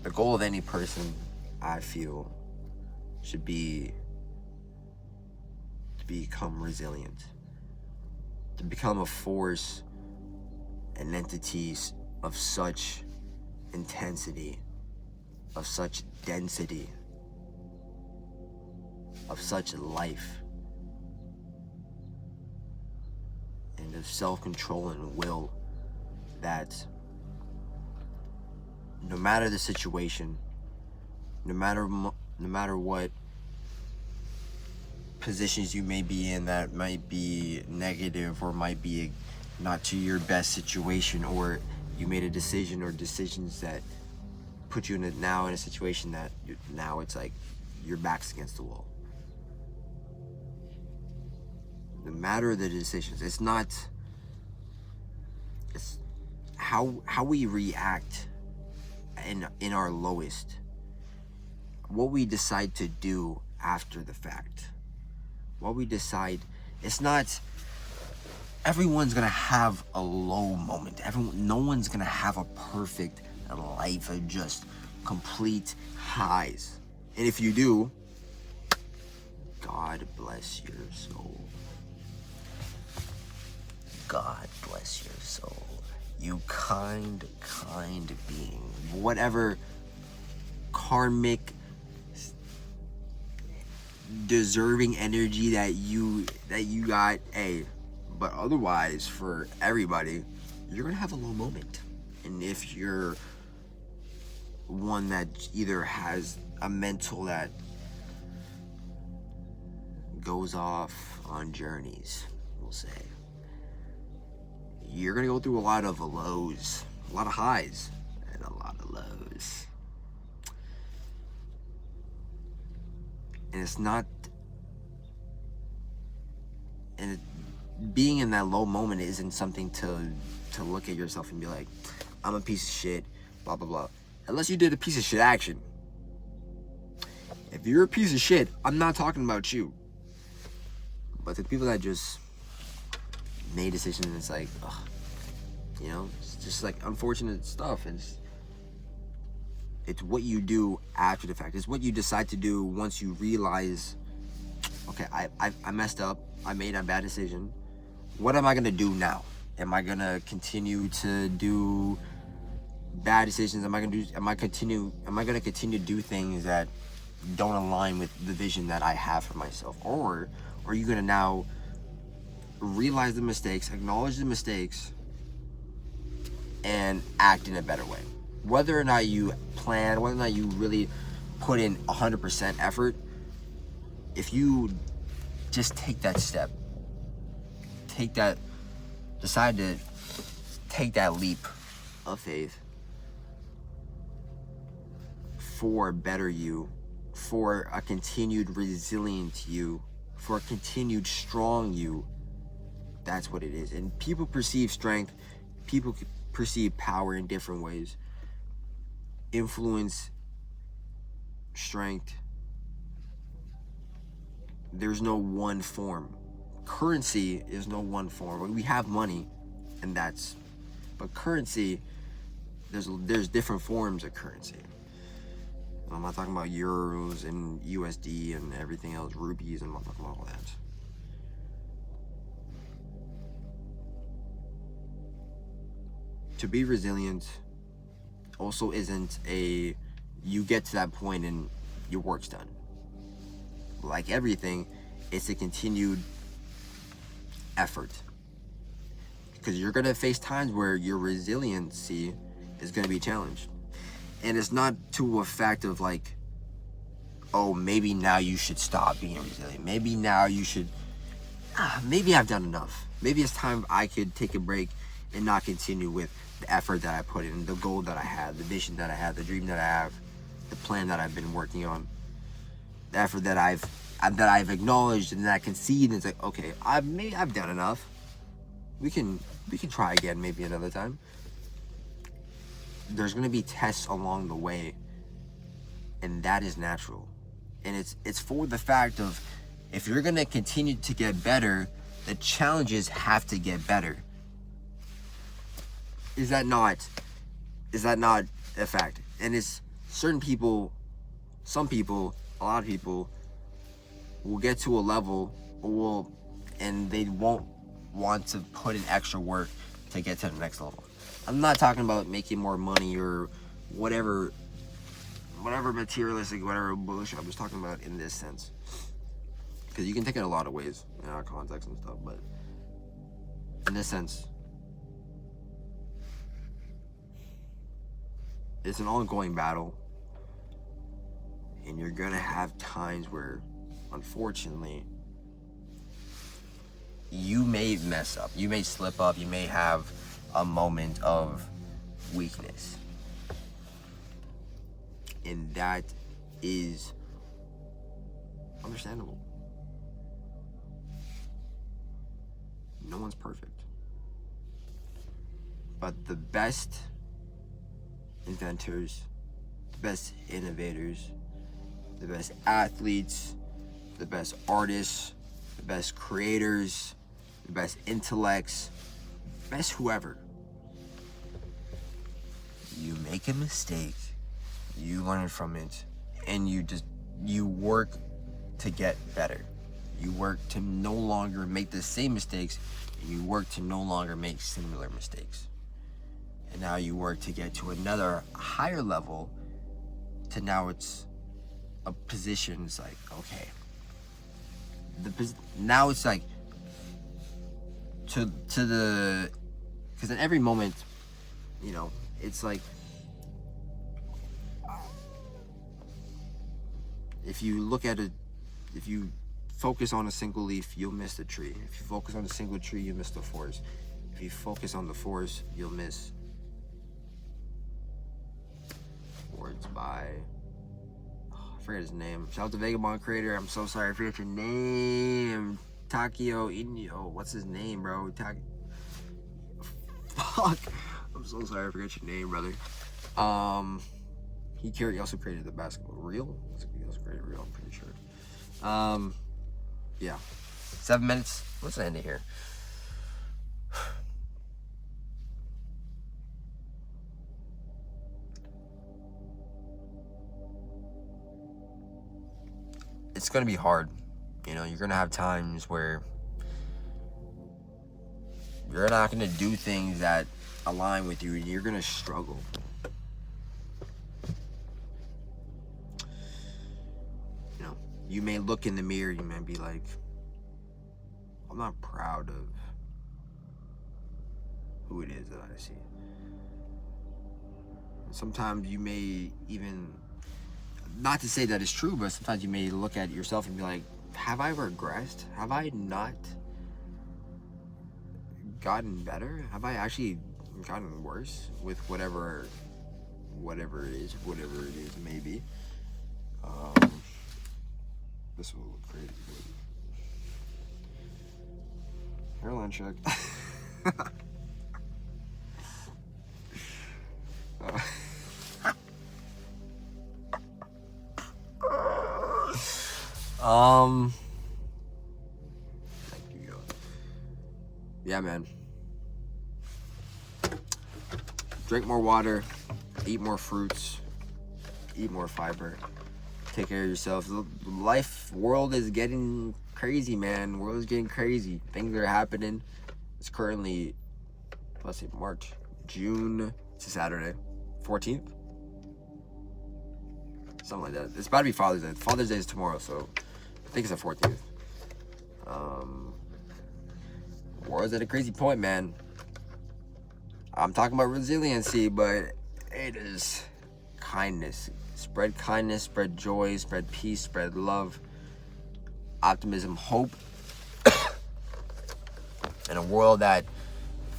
the goal of any person, I feel, should be to become resilient, to become a force and entities of such intensity, of such density, of such life, and of self-control and will, that no matter the situation, no matter what positions you may be in that might be negative or might be not to your best situation, or you made a decision or decisions that put you in a situation that now it's like your back's against the wall. No matter the decisions, it's how we react in our lowest, what we decide to do after the fact, what we decide. It's not everyone's gonna have a low moment. No one's gonna have a perfect life of just complete highs. And if you do, God bless your soul. God bless your soul. You kind being. Whatever karmic deserving energy that you got, but otherwise, for everybody, you're gonna have a low moment. And if you're one that either has a mental that goes off on journeys, we'll say, you're gonna go through a lot of lows, a lot of highs, and a lot of lows. And it's not, and being in that low moment isn't something to look at yourself and be like, I'm a piece of shit, blah blah blah. Unless you did a piece of shit action. If you're a piece of shit, I'm not talking about you. But the people that just made decisions, it's like, ugh, it's just like unfortunate stuff. It's what you do after the fact. It's what you decide to do once you realize, okay, I messed up. I made a bad decision. What am I gonna do now? Am I gonna continue to do bad decisions? Am I gonna continue to do things that don't align with the vision that I have for myself? Or are you gonna now realize the mistakes, acknowledge the mistakes, and act in a better way? Whether or not you plan, whether or not you really put in 100% effort, if you just take that step, decide to take that leap of faith for a better you, for a continued resilient you, for a continued strong you, that's what it is. And people perceive strength, people perceive power in different ways. Influence, strength, there's no one form. Currency is no one form. We have money, but currency, there's different forms of currency. I'm not talking about euros and USD and everything else, rupees, I'm not talking about all that. To be resilient also isn't you get to that point and your work's done. Like everything, it's a continued effort. Because you're gonna face times where your resiliency is gonna be challenged. And it's not to a fact of like, oh, maybe now you should stop being resilient. Maybe now you should, maybe I've done enough. Maybe it's time I could take a break and not continue with the effort that I put in, the goal that I have, the vision that I have, the dream that I have, the plan that I've been working on, the effort that I've acknowledged and that I can see. And it's like, okay, I've done enough. We can try again, maybe another time. There's gonna be tests along the way, and that is natural. And it's for the fact of, if you're gonna continue to get better, the challenges have to get better. Is that not a fact? And it's certain people, some people, a lot of people will get to a level and they won't want to put in extra work to get to the next level. I'm not talking about making more money or whatever materialistic, whatever bullshit. I'm just talking about in this sense, because you can take it a lot of ways in our context and stuff, but in this sense, it's an ongoing battle, and you're gonna have times where, unfortunately, you may mess up, you may slip up, you may have a moment of weakness, and that is understandable. No one's perfect, but the best inventors, the best innovators, the best athletes, the best artists, the best creators, the best intellects, best whoever. You make a mistake, you learn from it, and you work to get better. You work to no longer make the same mistakes, and you work to no longer make similar mistakes. And now you work to get to another higher level, to now it's a position. It's like, okay, now it's like to the, because in every moment, you know, it's like, if you look at it, if you focus on a single leaf, you'll miss the tree. If you focus on a single tree, you miss the forest. If you focus on the forest, you'll miss. Words by, I forget his name. Shout out to Vagabond Creator. I'm so sorry, I forget your name. Takio Inyo. What's his name, bro? Fuck. I'm so sorry, I forget your name, brother. He also created the basketball reel. He also created reel, I'm pretty sure. Yeah. 7 minutes. Let's end it here. It's gonna be hard. You know, you're gonna have times where you're not gonna do things that align with you, and you're gonna struggle. You know, you may look in the mirror, you may be like, I'm not proud of who it is that I see. And sometimes you may even, not to say that it's true, but sometimes you may look at yourself and be like, have I regressed? Have I not gotten better? Have I actually gotten worse with whatever it is maybe? This will look crazy. Hairline check. Yeah, man. Drink more water, eat more fruits, eat more fiber, take care of yourself. The world is getting crazy, man. The world is getting crazy. Things are happening. It's currently, let's see, June, it's a Saturday, 14th? Something like that. It's about to be Father's Day. Father's Day is tomorrow, so I think it's the 14th. World's at a crazy point, man. I'm talking about resiliency, but it is kindness. Spread kindness, spread joy, spread peace, spread love, optimism, hope. In a world that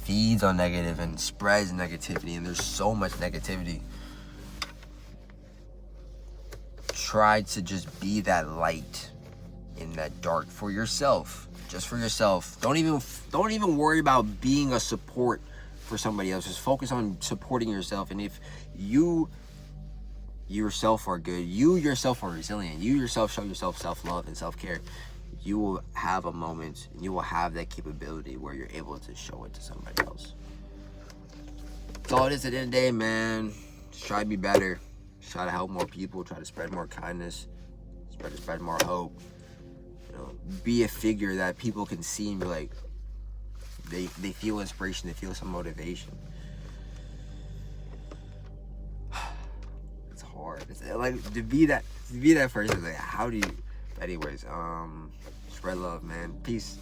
feeds on negative and spreads negativity, and there's so much negativity, try to just be that light in that dark for yourself. Just for yourself. Don't even worry about being a support for somebody else. Just focus on supporting yourself. And if you yourself are good, you yourself are resilient, you yourself show yourself self-love and self-care, you will have a moment, and you will have that capability where you're able to show it to somebody else. That's all it is at the end of the day, man. Just try to be better. try to help more people, try to spread more kindness, spread more hope. You know, be a figure that people can see and be like, they feel inspiration, they feel some motivation. It's hard. It's like to be that person. Like, how do you? Anyways, spread love, man. Peace.